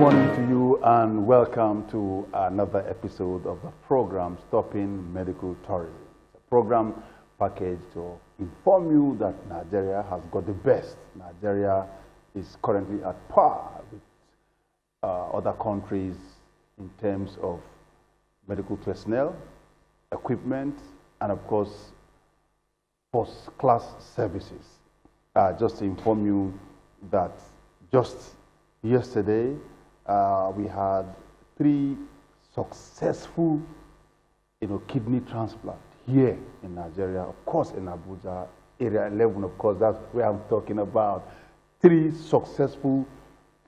morning to you and welcome to another episode of the program Stopping Medical Tourism. A program packaged to inform you that Nigeria has got the best. Nigeria is currently at par with other countries in terms of medical personnel, equipment, and of course, first-class services. Just to inform you that just yesterday, we had 3 successful, kidney transplant here in Nigeria. Of course, in Abuja, Area 11, of course, that's where I'm talking about. 3 successful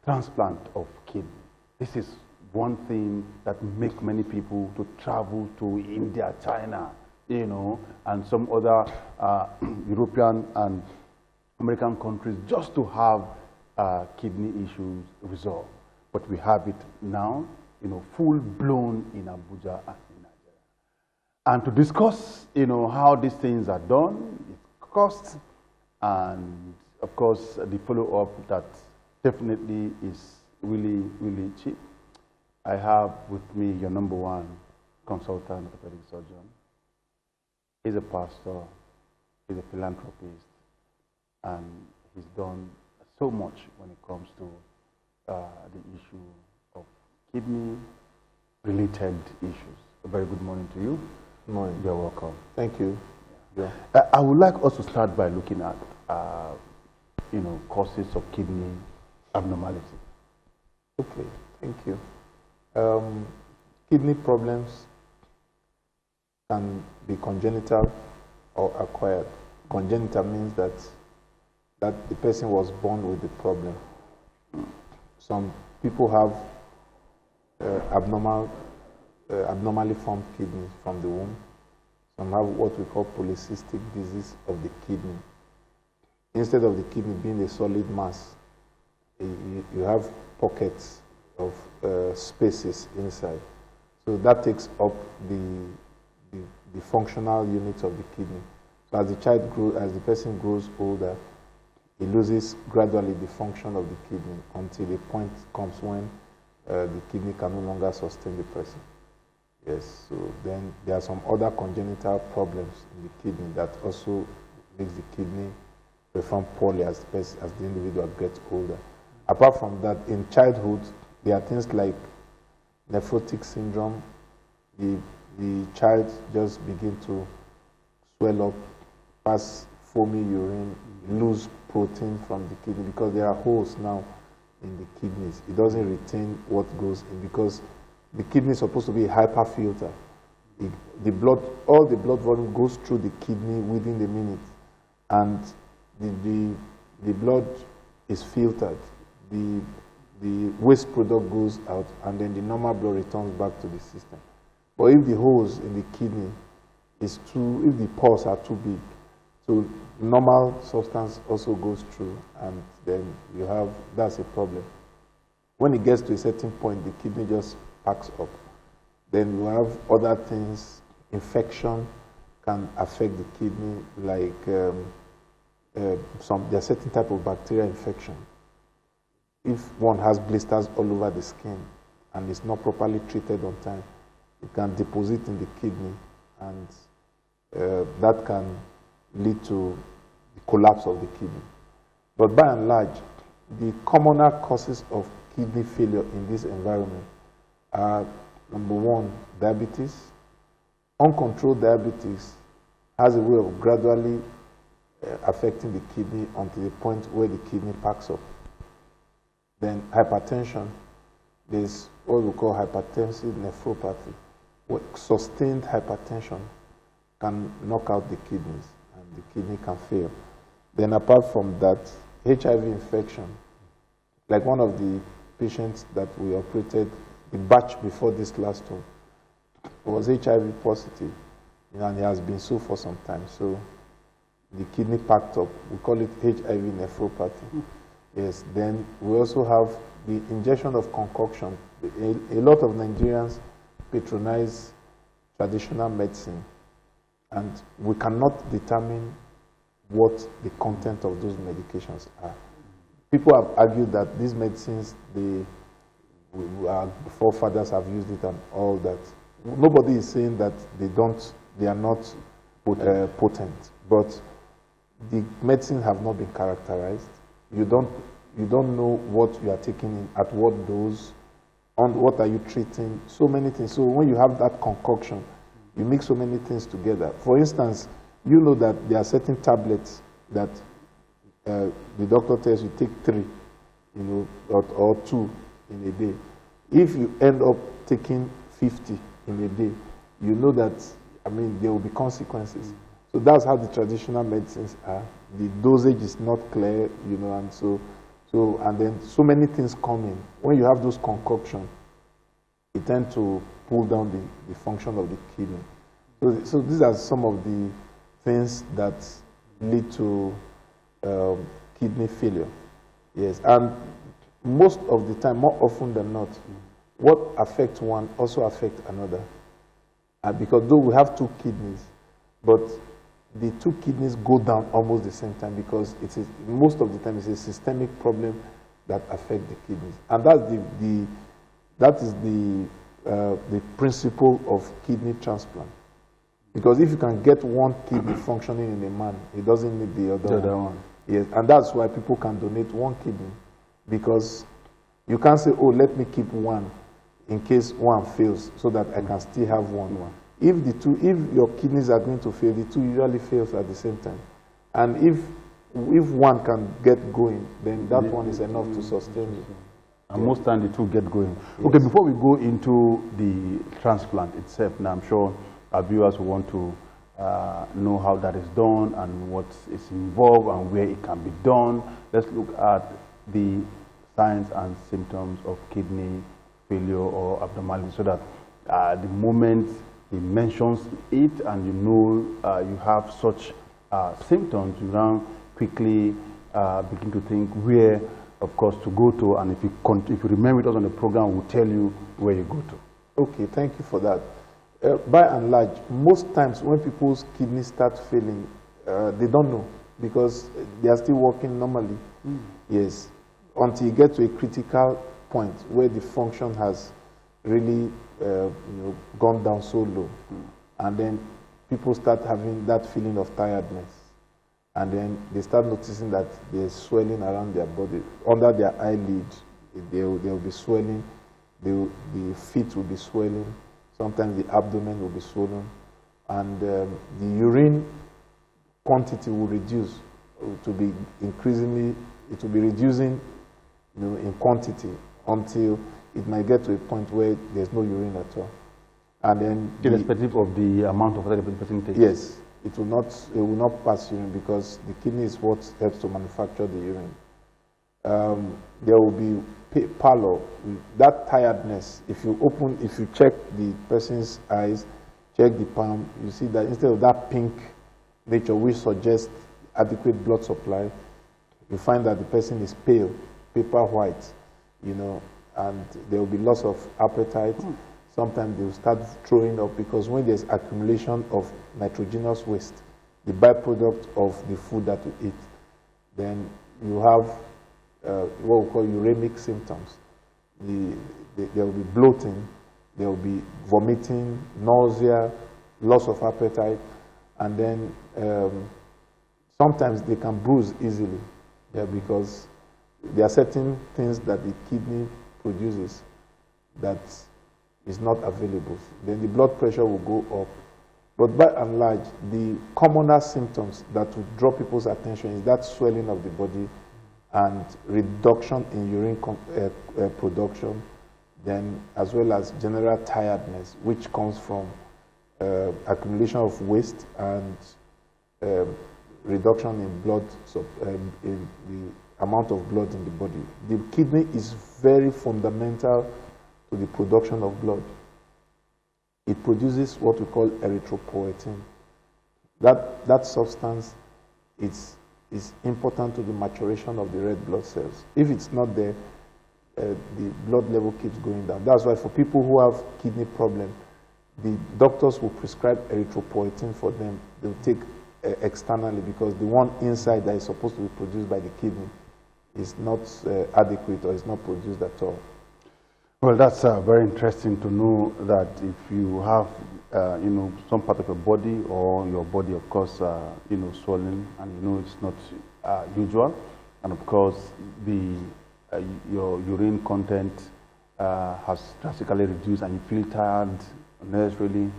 transplant of kidney. This is one thing that makes many people to travel to India, China, and some other European and American countries just to have kidney issues resolved. But we have it now, full-blown in Abuja and in Nigeria. And to discuss, how these things are done, its cost, and of course, the follow-up that definitely is really, really cheap. I have with me your number 1 consultant orthopedic surgeon. He's a pastor, he's a philanthropist, and he's done so much when it comes to the issue of kidney-related issues. A very good morning to you. Good morning. You're welcome. Thank you. Yeah. I would like us to start by looking at, causes of kidney abnormality. Okay, thank you. Kidney problems can be congenital or acquired. Congenital means that the person was born with the problem. Some people have abnormally formed kidneys from the womb. Some have what we call polycystic disease of the kidney. Instead of the kidney being a solid mass, you have pockets of spaces inside. So that takes up the functional units of the kidney. So as the person grows older, he loses gradually the function of the kidney until the point comes when the kidney can no longer sustain the person. Yes, so then there are some other congenital problems in the kidney that also makes the kidney perform poorly as the individual gets older. Apart from that, in childhood, there are things like nephrotic syndrome. The child just begin to swell up, pass foamy urine, lose protein from the kidney because there are holes now in the kidneys. It doesn't retain what goes in because the kidney is supposed to be a hyperfilter. All the blood volume goes through the kidney within the minute, and the blood is filtered. The waste product goes out, and then the normal blood returns back to the system. But if the holes in the kidney if the pores are too big, so normal substance also goes through, and then that's a problem. When it gets to a certain point, the kidney just packs up. Then you have other things. Infection can affect the kidney, like there are certain type of bacterial infection. If one has blisters all over the skin and it's not properly treated on time, it can deposit in the kidney, and that can lead to the collapse of the kidney. But by and large, the commoner causes of kidney failure in this environment are, number 1, diabetes. Uncontrolled diabetes has a way of gradually affecting the kidney until the point where the kidney packs up. Then hypertension, there's what we call hypertensive nephropathy, where sustained hypertension can knock out the kidneys and the kidney can fail. Then apart from that, HIV infection, like one of the patients that we operated, the batch before this last one, was HIV positive, and he has been so for some time. So the kidney packed up. We call it HIV nephropathy. Yes, then we also have the injection of concoction. A lot of Nigerians patronize traditional medicine, and we cannot determine what the content of those medications are. People have argued that these medicines, Our forefathers have used it and all that. Nobody is saying that they are not potent, but the medicine have not been characterized. You don't know what you are taking in, at what dose, on what are you treating, so many things. So when you have that concoction, you mix so many things together. For instance, you know that there are certain tablets that the doctor tells you take 3, or 2 in a day. If you end up taking 50 in a day, you know that, there will be consequences. So that's how the traditional medicines are. The dosage is not clear, and then so many things come in. When you have those concoctions, it tends to pull down the function of the kidney. So these are some of the things that lead to kidney failure. Yes, and most of the time, more often than not, what affects one also affects another. Because though we have 2 kidneys, but the 2 kidneys go down almost the same time, because most of the time it's a systemic problem that affects the kidneys. And that is the principle of kidney transplant. Because if you can get one kidney functioning in a man, he doesn't need the other one. Yes, and that's why people can donate 1 kidney, because you can't say, oh, let me keep 1 in case 1 fails, so that I can still have 1. If your kidneys are going to fail, the 2 usually fails at the same time. And if 1 can get going, then that one is enough to sustain you. And most times the 2 get going. Yes. Okay, before we go into the transplant itself, now I'm sure our viewers will want to know how that is done and what is involved and where it can be done. Let's look at the signs and symptoms of kidney failure or abnormality, so that the moment he mentions it and you have such symptoms, you now quickly begin to think where, of course, to go to, and if you remain with us on the program, we'll tell you where you go to. Okay, thank you for that. By and large, most times when people's kidneys start failing, they don't know, because they are still working normally. Yes, until you get to a critical point where the function has really gone down so low, and then people start having that feeling of tiredness, and then they start noticing that there's swelling around their body, under their eyelid. There will be swelling, the feet will be swelling, sometimes the abdomen will be swollen, and the urine quantity will reduce to be increasingly, it will be reducing in quantity until it might get to a point where there's no urine at all. And then irrespective of the amount of water the person takes. Yes, it will not pass urine, because the kidney is what helps to manufacture the urine. There will be pallor, that tiredness. If you check the person's eyes, check the palm, you see that instead of that pink nature which suggests adequate blood supply, you find that the person is pale, paper white, and there will be loss of appetite. Sometimes they will start throwing up, because when there's accumulation of nitrogenous waste, the byproduct of the food that you eat, then you have what we call uremic symptoms. There will be bloating, there will be vomiting, nausea, loss of appetite, and then sometimes they can bruise easily, because there are certain things that the kidney produces that is not available. Then the blood pressure will go up. But by and large, the commoner symptoms that will draw people's attention is that swelling of the body and reduction in urine production, then as well as general tiredness, which comes from accumulation of waste and reduction in blood, in the amount of blood in the body. The kidney is very fundamental to the production of blood. It produces what we call erythropoietin. That substance is important to the maturation of the red blood cells. If it's not there, the blood level keeps going down. That's why for people who have kidney problem, the doctors will prescribe erythropoietin for them. They'll take externally, because the one inside that is supposed to be produced by the kidney is not adequate or is not produced at all. Well, that's very interesting to know that if you have, some part of your body or your body, of course, swollen, and it's not usual, and of course, your urine content has drastically reduced, and you feel tired unnecessarily,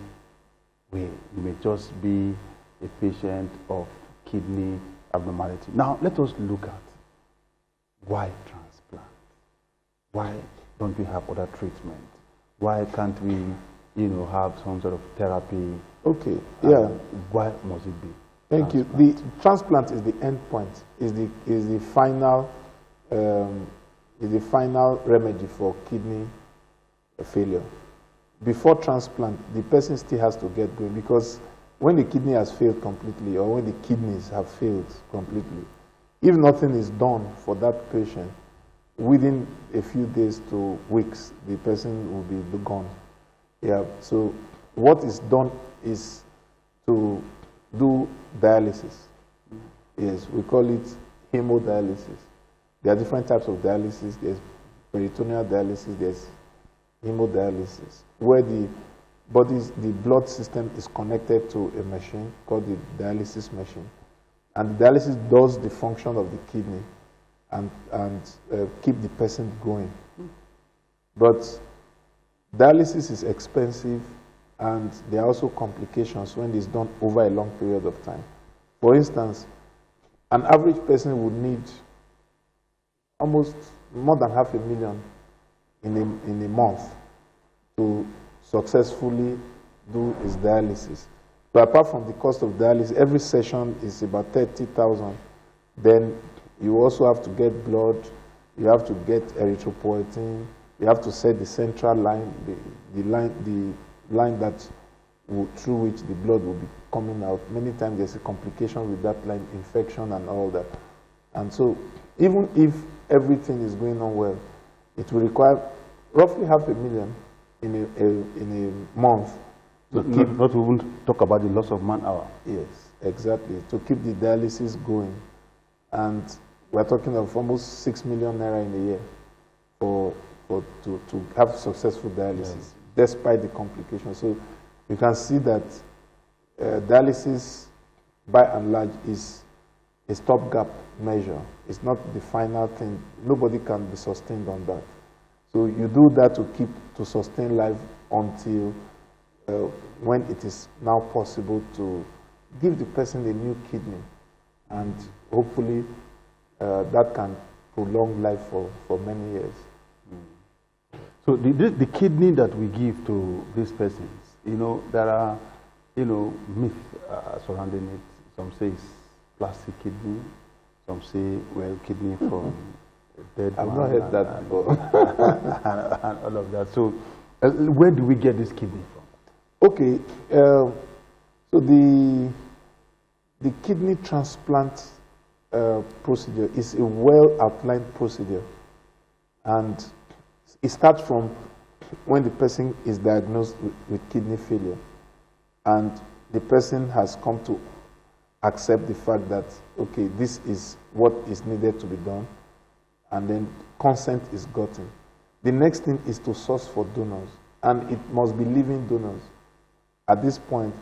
you may just be a patient of kidney abnormality. Now, let us look at why transplant. Why don't we have other treatment? Why can't we, have some sort of therapy? Okay, yeah. Why must it be? Thank you. The transplant is the end point, is the final remedy for kidney failure. Before transplant, the person still has to get going, because when the kidney has failed completely, or when the kidneys have failed completely, if nothing is done for that patient, within a few days to weeks, the person will be gone. Yeah. So what is done is to do dialysis. Yes, we call it hemodialysis. There are different types of dialysis. There's peritoneal dialysis, there's hemodialysis, where the blood system is connected to a machine called the dialysis machine. And the dialysis does the function of the kidney and keep the person going. But dialysis is expensive, and there are also complications when it's done over a long period of time. For instance, an average person would need almost more than $500,000 in a month to successfully do his dialysis. But apart from the cost of dialysis, every session is about 30,000. Then you also have to get blood, you have to get erythropoietin, you have to set the central line, the line that through which the blood will be coming out. Many times there's a complication with that line, infection and all that. And so even if everything is going on well, it will require roughly $500,000 in a month. Not even talk about the loss of man-hour. Yes, exactly. To keep the dialysis going. And we're talking of almost 6 million naira in a year to have successful dialysis, yes, despite the complications. So you can see that dialysis, by and large, is a stopgap measure. It's not the final thing. Nobody can be sustained on that. So you do that to sustain life until when it is now possible to give the person a new kidney, and hopefully that can prolong life for many years. So the kidney that we give to these persons, there are, myths surrounding it. Some say it's plastic kidney, some say, well, kidney from a dead I've man. not heard that before. and all of that. So where do we get this kidney from? Okay, so the kidney transplant procedure is a well-outlined procedure, and it starts from when the person is diagnosed with kidney failure, and the person has come to accept the fact that, okay, this is what is needed to be done, and then consent is gotten. The next thing is to source for donors, and it must be living donors. At this point,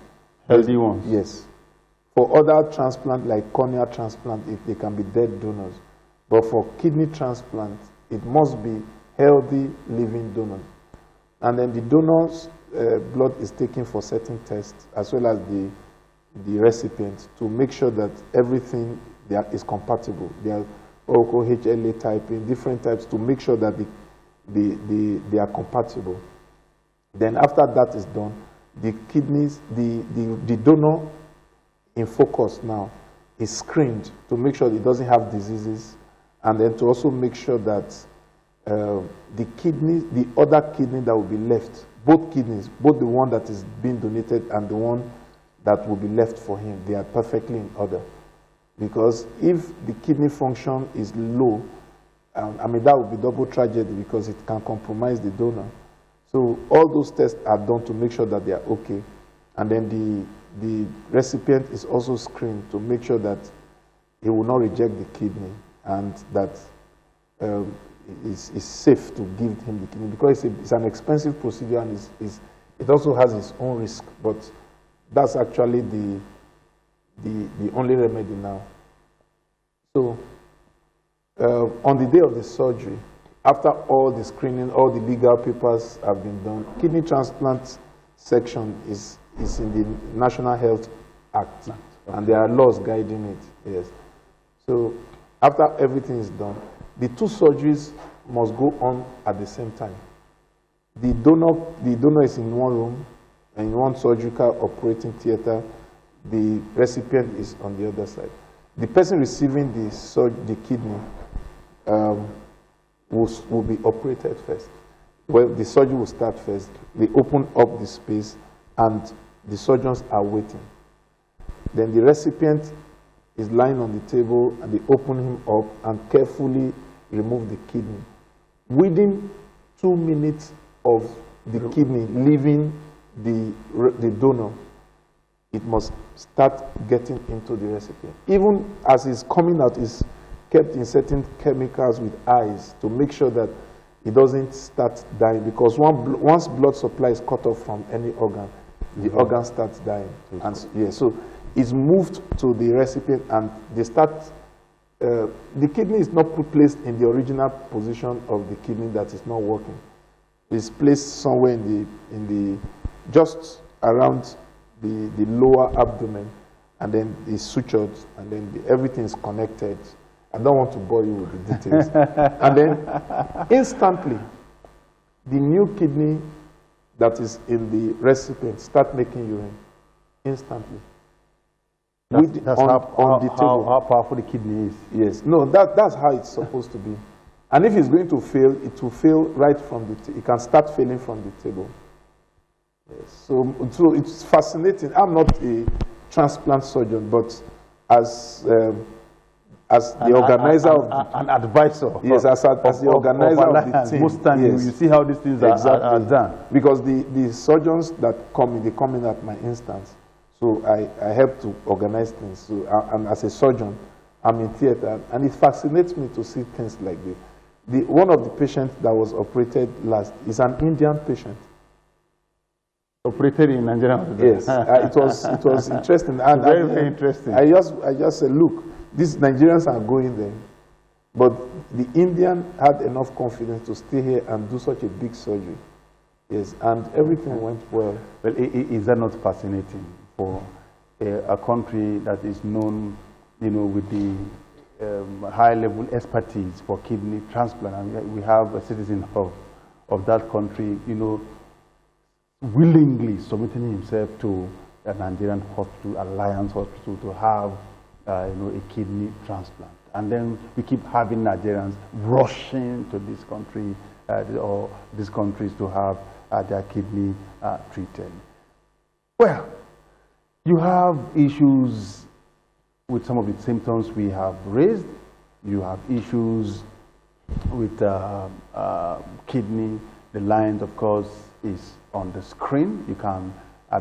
healthy ones. Yes. For other transplant, like cornea transplant, if they can be dead donors. But for kidney transplant, it must be healthy living donors. And then the donor's blood is taken for certain tests, as well as the recipient, to make sure that everything there is compatible. There are HLA typing, different types, to make sure that they are compatible. Then after that is done, the kidneys, the donor in focus now is screened to make sure it doesn't have diseases, and then to also make sure that the kidneys, the other kidney that will be left, both kidneys, both the one that is being donated and the one that will be left for him, they are perfectly in order. Because if the kidney function is low, that would be double tragedy, because it can compromise the donor. So all those tests are done to make sure that they are okay. And then the recipient is also screened to make sure that he will not reject the kidney, and that it's safe to give him the kidney, because it's an expensive procedure, and it also has its own risk. But that's actually the only remedy now. So on the day of the surgery, after all the screening, all the legal papers have been done, kidney transplant section is in the National Health Act, and there are laws guiding it. Yes. So after everything is done, the two surgeries must go on at the same time. The donor is in one room, and in one surgical operating theater. The recipient is on the other side. The person receiving the kidney will be operated first. Well, the surgery will start first. They open up the space, and the surgeons are waiting. Then the recipient is lying on the table, and they open him up and carefully remove the kidney. Within 2 minutes of the kidney leaving the donor, it must start getting into the recipient. Even as it's coming out, it's kept in certain chemicals with ice to make sure that it doesn't start dying, because once blood supply is cut off from any organ, the organ starts dying. And yeah, so it's moved to the recipient, and they start. The kidney is not placed in the original position of the kidney that is not working. It's placed somewhere in the just around the lower abdomen, and then it's sutured, and then everything is connected. I don't want to bore you with the details. And then instantly, the new kidney that is in the recipient start making urine instantly. That's how powerful the kidney is. Yes. No, that's how it's supposed to be. And if it's going to fail, it will fail right from the it can start failing from the table. Yes. So it's fascinating. I'm not a transplant surgeon, but as the organizer an advisor. Yes, as the organizer of the team. Most times yes. you see how these things are done. Because the surgeons that come in, they come in at my instance. So I help to organize things. So and as a surgeon, I'm in theater, and it fascinates me to see things like this. One of the patients that was operated last is an Indian patient. Operated in Nigeria? Yes, it was interesting. And very interesting. I just said, look, these Nigerians are going there, but the Indian had enough confidence to stay here and do such a big surgery. Yes, and everything went well. Well, is that not fascinating for a country that is known, with the high-level expertise for kidney transplant, and we have a citizen of that country, willingly submitting himself to a Nigerian hospital, Alliance Hospital, to have a kidney transplant. And then we keep having Nigerians rushing to this country or these countries to have their kidney treated. Well, you have issues with some of the symptoms we have raised. You have issues with kidney. The lines, of course, is on the screen. You can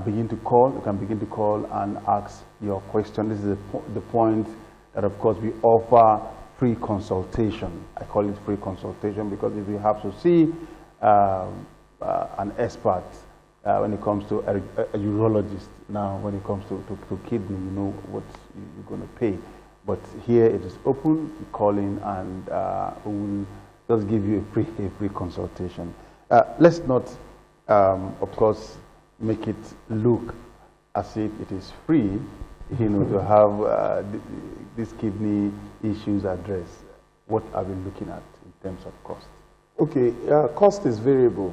begin to call. You can begin to call and ask your question. This is the point that, of course, we offer free consultation. I call it free consultation because if you have to see an expert when it comes to a urologist, now when it comes to kidney, you know what you're going to pay. But here it is open. You call in, and we will just give you a free consultation. Let's not, of course, make it look as if it is free, to have these kidney issues addressed. What are we looking at in terms of cost? Okay, cost is variable.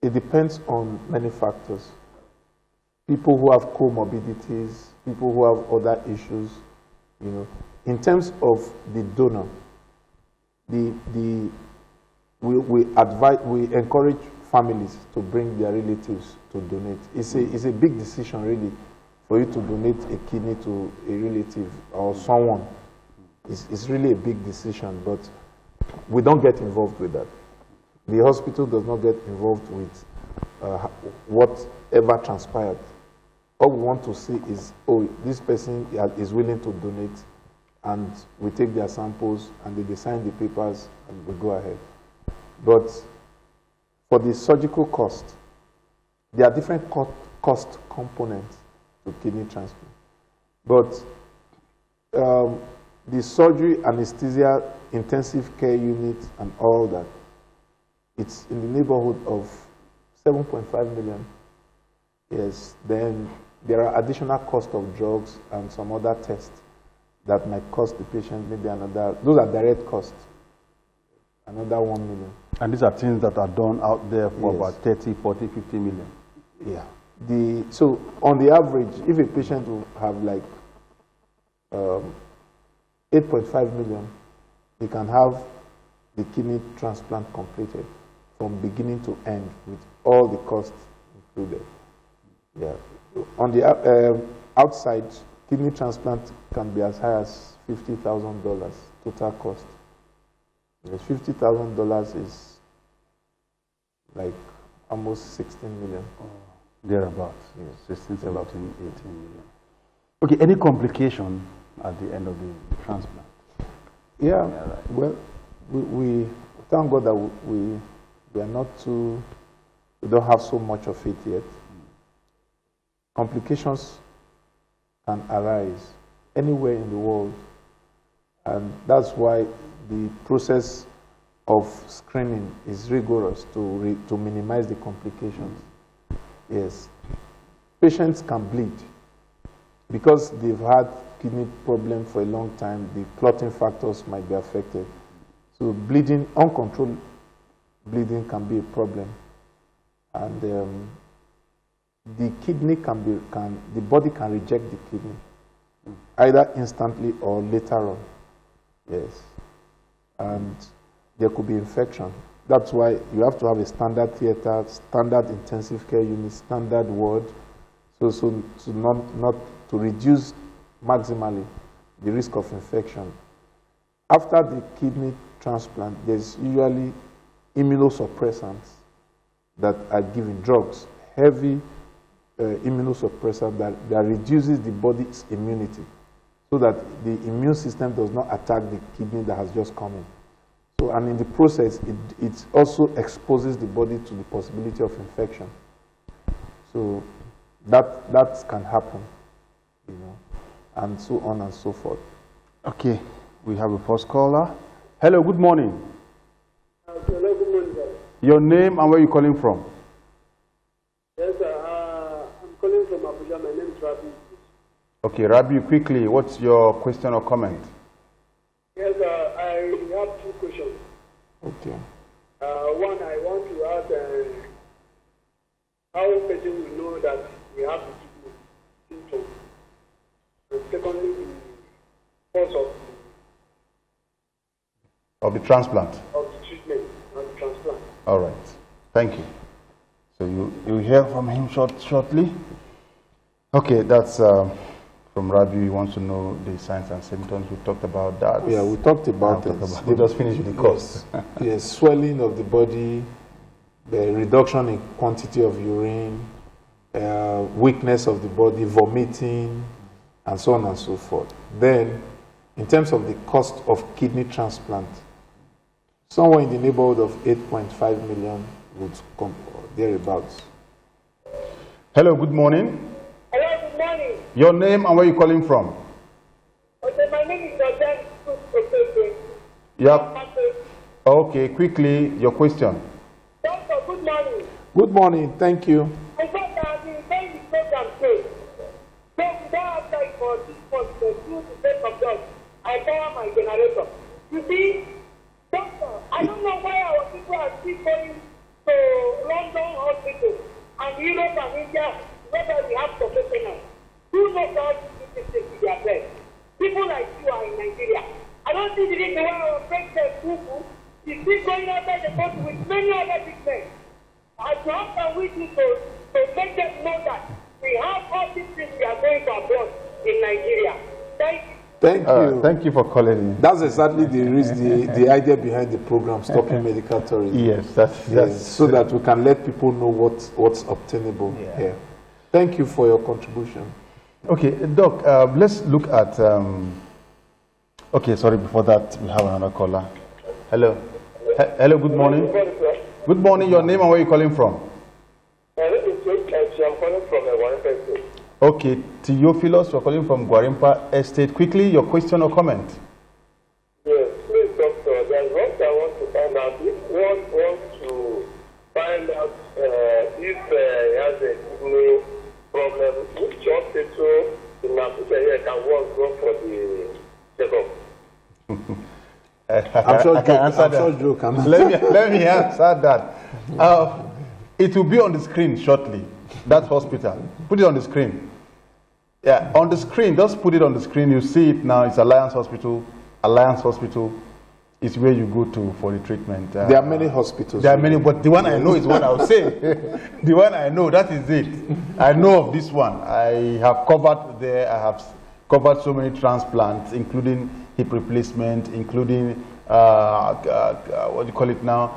It depends on many factors. People who have comorbidities, people who have other issues, In terms of the donor, we encourage families to bring their relatives to donate. It's a big decision, really, for you to donate a kidney to a relative or someone. It's really a big decision, but we don't get involved with that. The hospital does not get involved with whatever transpired. All we want to see is, oh, this person is willing to donate and we take their samples and they sign the papers and we go ahead. But for the surgical cost, there are different cost components to kidney transplant. But the surgery, anesthesia, intensive care unit, and all that, it's in the neighborhood of 7.5 million. Yes, then there are additional cost of drugs and some other tests that might cost the patient maybe another, those are direct costs, another 1 million. And these are things that are done out there for about 30, 40, 50 million. Yeah. So on the average, if a patient will have like 8.5 million, he can have the kidney transplant completed from beginning to end with all the costs included. Yeah. On the outside, kidney transplant can be as high as $50,000 total cost. Yes, $50,000 is like almost 16 million. Thereabouts. Yes. 16, 17, 18 million. Okay, any complication at the end of the transplant? Yeah, right. Well, we thank God that we are not too, we don't have so much of it yet. Complications can arise anywhere in the world, and that's why the process of screening is rigorous to minimize the complications. Yes, patients can bleed because they've had kidney problem for a long time. The clotting factors might be affected, so bleeding, uncontrolled bleeding, can be a problem, and the kidney the body can reject the kidney either instantly or later on. Yes, and there could be infection. That's why you have to have a standard theater, standard intensive care unit, standard ward, so not to reduce maximally the risk of infection. After the kidney transplant, there's usually immunosuppressants that are given, drugs, heavy immunosuppressant that reduces the body's immunity so that the immune system does not attack the kidney that has just come in. So, and in the process, it also exposes the body to the possibility of infection. So that can happen, you know, and so on and so forth. Okay, we have a first caller. Hello, good morning. Hello, good morning, sir. Your name and where you calling from? Yes, sir. I'm calling from Abuja. My name is Rabi. Okay, Rabi, quickly, what's your question or comment? Yes, I have two questions. Okay. One, I want to ask how a person will know that we have the symptoms. And secondly, the cause Of the transplant? of the treatment and the transplant. All right, thank you. So you'll hear from him shortly. Okay, that's from Rabi. He wants to know the signs and symptoms. We talked about that. Yeah, we talked about it. We just finished with the cause. Yes, swelling of the body, the reduction in quantity of urine, weakness of the body, vomiting, and so on and so forth. Then, in terms of the cost of kidney transplant, somewhere in the neighborhood of 8.5 million would come, or thereabouts. Hello, good morning. Hello, good morning. Your name and where you calling from? Okay, my name is Jordan. Yep. Okay, quickly, your question. Doctor, good morning. Good morning, thank you. I thought that I've been saying the program today. So we don't have time for this for the sake of God. I power my generator. You see, doctor, I don't know why our people are still going to London hospital and Europe and India, whether we have professionals. Who knows how to do this thing with their best? People like you are in Nigeria. I don't see the reason why our president Kuku is still going outside the country with many other big men. And how can we do to make them know that we have all these things we are going to abroad in Nigeria? Thank you. Thank you. Thank you for calling in. That's exactly the idea behind the program, Stopping Medical Tourism. Yes, that's so that we can let people know what's obtainable here. Thank you for your contribution. Okay, Doc, let's look at Okay, sorry, before that, we have another caller. Hello. Hello, good morning. Good morning, your name and where are you calling from? My name is Joe. I'm calling from Guarimpa Estate. Okay, Theophilus, you're calling from Guarimpa Estate. Quickly, your question or comment? Yes, please, doctor. There's what I want to find out. If one wants to find out if he has a kidney problem, which hospital in Africa here can one go for the checkup? I'm sure Joe can answer. Let me answer that. It will be on the screen shortly. That hospital. Put it on the screen. Yeah, on the screen. Just put it on the screen. You see it now. It's Alliance Hospital. Alliance Hospital is where you go to for the treatment. There are many hospitals. There are many, but the one I know is what I will say. The one I know, that is it. I know of this one. I have covered there. I have covered so many transplants, including hip replacement, including what do you call it now,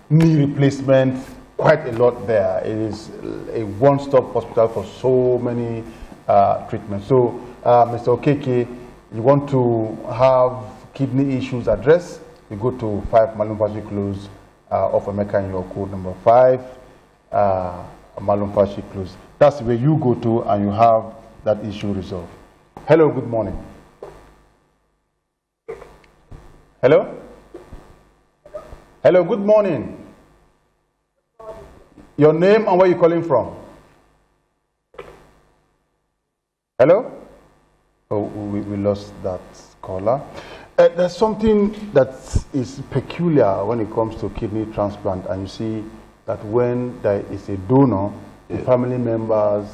knee replacement. Quite a lot there. It is a one-stop hospital for so many treatments. So, Mr. Okeke, you want to have kidney issues addressed, you go to 5 Malumfashi Close off Emeka in your code number 5, Malumfashi Close. That's where you go to and you have that issue resolved. Hello, good morning. Hello? Hello, good morning. Your name and where you're calling from? Hello? Oh, we lost that caller. There's something that is peculiar when it comes to kidney transplant, and you see that when there is a donor, the family members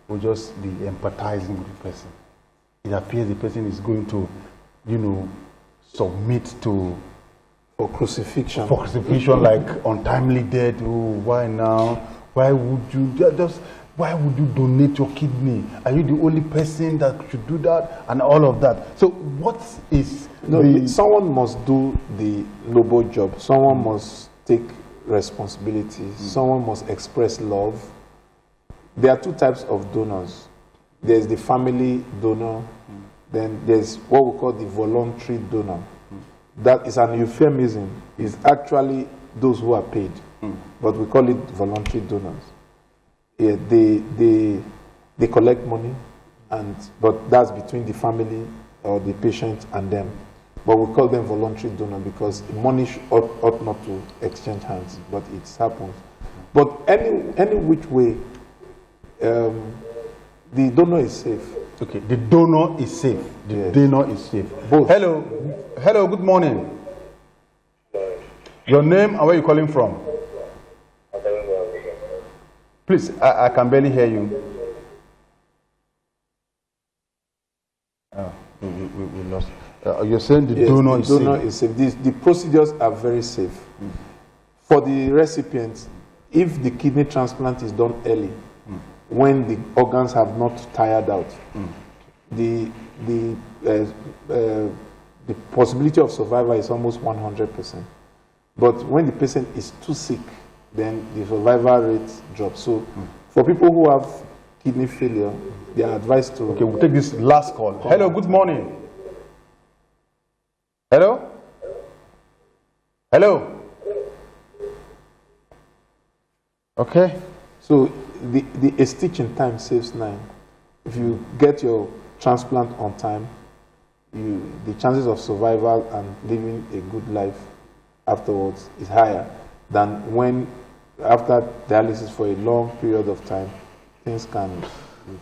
will just be empathizing with the person. It appears the person is going to, submit to For crucifixion. For crucifixion, like untimely death. Oh, why now? Why would you donate your kidney? Are you the only person that should do that? And all of that. So what is someone must do the noble job. Someone must take responsibility. Someone must express love. There are two types of donors. There's the family donor. Then there's what we call the voluntary donor. That is an euphemism. It's actually those who are paid, but we call it voluntary donors. Yeah, they collect money, but that's between the family or the patient and them. But we call them voluntary donor because money ought not to exchange hands, but it happens. But any which way, the donor is safe. Okay, the donor is safe. The donor is safe. Both. Hello, good morning. Your name and where you calling from? Please, I can barely hear you. We lost. You're saying the donor is safe. The procedures are very safe. For the recipient, if the kidney transplant is done early, when the organs have not tired out, the possibility of survival is almost 100%. But when the patient is too sick, then the survival rate drops. So for people who have kidney failure, they are advised to... Okay, we'll take this last call. Hello, good morning. Hello? Hello? Okay. So a stitch in time saves 9. If you get your transplant on time, the chances of survival and living a good life afterwards is higher than when after dialysis for a long period of time,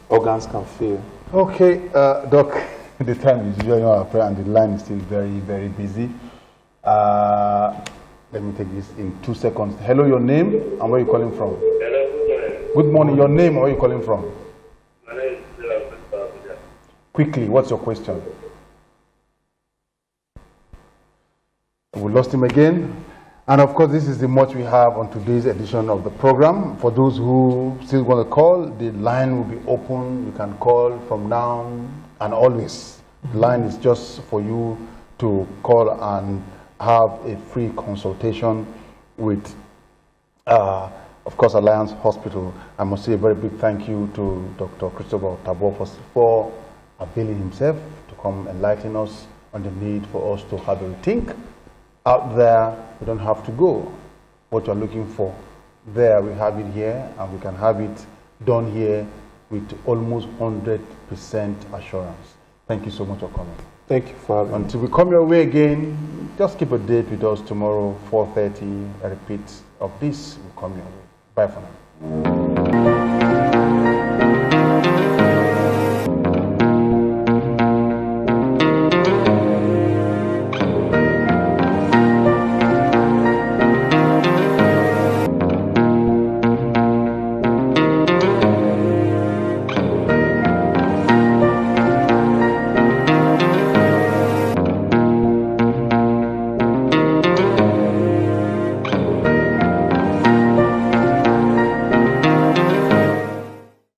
organs can fail. Okay, Doc, the time is usually our prayer and the line is still very, very busy. Let me take this in 2 seconds. Hello, your name and where are you calling from? Hello, good morning. Good morning, your name and where are you calling from? My name is Abuja. Quickly, what's your question? We lost him again. And of course, this is the much we have on today's edition of the program. For those who still want to call, the line will be open. You can call from now and always. The line is just for you to call and have a free consultation with, of course, Alliance Hospital. I must say a very big thank you to Dr. Christopher Otabor for availing himself to come enlighten us on the need for us to have a rethink. Out there, we don't have to go. What you're looking for, there we have it here, and we can have it done here with almost 100% assurance. Thank you so much for coming. Thank you for having me. Until we come your way again, just keep a date with us tomorrow, 4:30. A repeat of this will come your way. Bye for now.